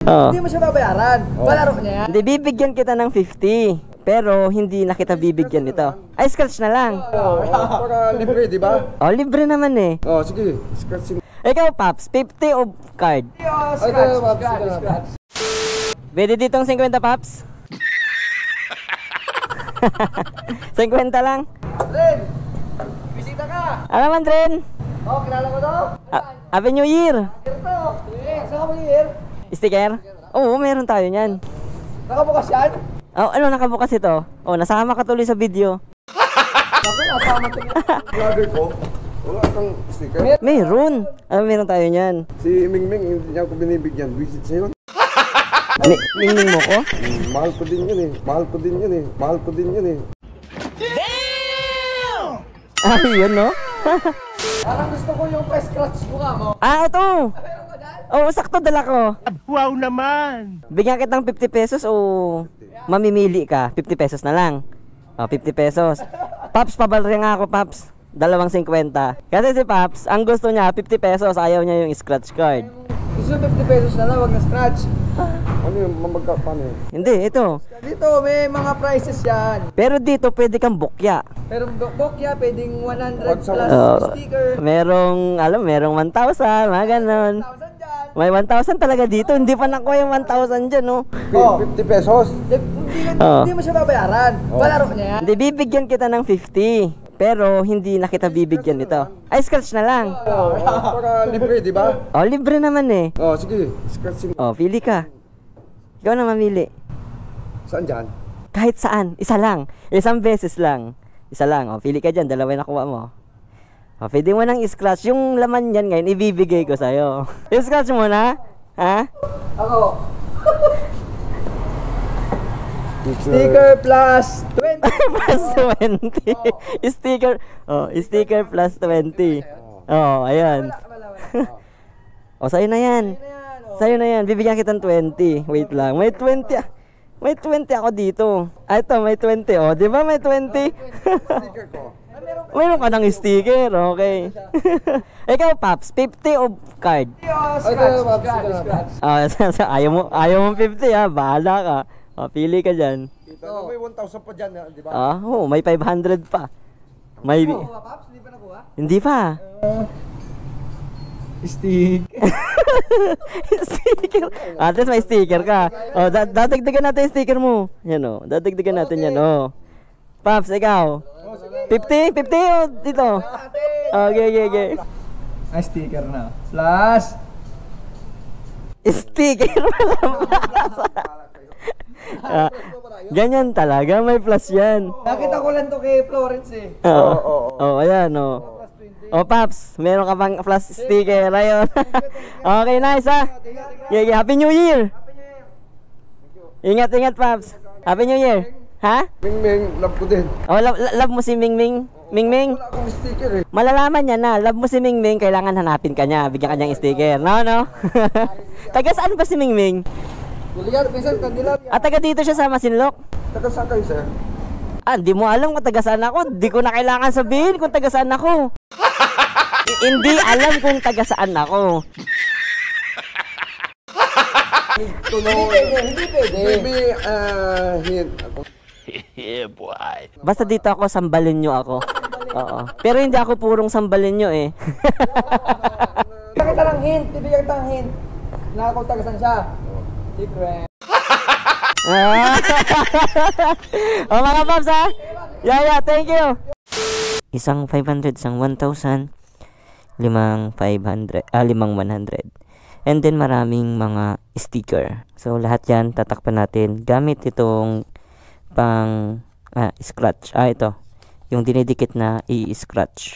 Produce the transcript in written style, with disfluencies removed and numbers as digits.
Oo. Hindi mo siya babayaran. Palaro niya yan. Hindi, bibigyan kita ng 50. Pero hindi na kita bibigyan nito. Ay, scratch na lang. Para libre, di ba? Oh, libre naman eh. Oh, sige. Scratch. Ikaw, Paps, 50 o card? Scratch. Pwede ditong 50, Paps? 50 lang. Ren, bisita ka. Ano naman, Dren? Oh, kilala mo to? Happy New Year! Here to. Saan ka mo here? Sticker? Oo, meron tayo niyan. Nakabukas yan? Oh, ano, nakabukas ito? Oh, nasama ka tuloy sa video. Ako, nasama tingin. Vlogger ko. Wala kang sticker. Meron. Ano, meron tayo niyan. Si Mingming, hindi niya ako binibigyan. Visit siya yun. Ningning mo ko? Mahal ko din yun eh. Mahal ko din yun eh. Mahal ko din yun eh. Ah, yun, no? Parang gusto ko yung scratch mukha mo. Ah, ito! Meron ka dyan? Oo, sakto dala ko. Wow naman! Bigyan kitang 50 pesos o mamimili ka? 50 pesos na lang. O, 50 pesos. Paps, pabalri nga ako, Paps. 2.50. Kasi si Paps, ang gusto niya, 50 pesos. Ayaw niya yung scratch card. Gusto 50 pesos na lang, wag na scratch. Ano yung paano yun? Hindi, ito. Dito, may mga prices yan. Pero dito, pwede kang bukya. Pero bokya, pwedeng 100 plus Oh, sticker. merong 1,000, mga ganon. 1,000 dyan. May 1,000 talaga dito. Hindi pa nakuha yung 1,000 dyan, no? Oh. 50 pesos. Hindi mo siya babayaran. Palaro niya yan. Hindi, bibigyan kita ng 50. Pero hindi na kita bibigyan nito. Ay, scratch na lang. Para libre, di ba? Oh, libre naman eh. Oh, sige. Scratch. Oh, pili ka. Ikaw na mamili. Saan dyan? Kahit saan. Isa lang. Isang beses lang. Isa lang. Oh, pili ka dyan. Dalawa yung nakuha mo. Oh, pwede mo nang i-scratch. Yung laman yan ngayon, ibibigay ko sa'yo. I-scratch mo na. Ha? Ako. Sticker plus 20. Plus 20. Sticker. Oh, sticker plus 20. Oh, ayan. Wala. Oh, sa'yo na yan. Sa'yo na yan. Bibigyan kitang 20. Wait lang. May 20. May 20 ako dito. Ah, ito, may 20. Oh, di ba may 20? Sticker ko. Mayroon ka ng sticker. Okay. Ikaw, Paps, 50 o card? Scratch. Ah, ayaw mo 50 ha. Bahala ka. Oh, pili ka dyan. Kita may 1,000 pa dyan, di ba? Ah, oh, may 500 pa. May... Nakuha, Paps? Hindi pa nakuha? Hindi pa. Sticker. Sticker. At least may sticker ka. Oh, dadagdagan natin yung sticker mo. Yan oh. Dadagdagan natin yan oh. Paps, ikaw. 50? 50 o dito? Okay. Ay, sticker na. Plus. Sticker walang plus. Ganyan talaga, may plus yan. Nakita ko lang to kay Florence eh. Oh, ayan oh. Oh, Paps, meron ka pang plus sticker. Ayun. Okay, nice ha. Yeah, Happy New Year. Ingat, Paps. Happy New Year. Ha? Mingming, love ko din. Oh, love mo si Mingming. Mingming, Wala akong sticker eh. malalaman niya na. Love mo si Mingming, kailangan hanapin ka niya. Bigyan ka niyang sticker. No? Taga saan ba si Mingming? Kuligan, pinsan, kandila. At taga dito siya sa Masinloc. Taga saan kayo, sir? Ah, di mo alam kung taga saan ako. Di ko na kailangan sabihin kung taga saan ako. Hindi alam kung taga saan ako. Hindi pwede. Maybe, hint. Yeah, boy. Basta dito ako, sambalinyo ako. Oo. Pero hindi ako purong sambalinyo eh. Bibigyan kita ng hint. Bibigyan kita ng hint. Na kung taga saan siya. Secret. Oh, mga Paps ha. Yeah, thank you. Isang 500, isang 1,000. Limang 100. And then maraming mga sticker. So lahat yan tatakpan natin gamit itong pang scratch. Ito. Yung dinidikit na i-scratch.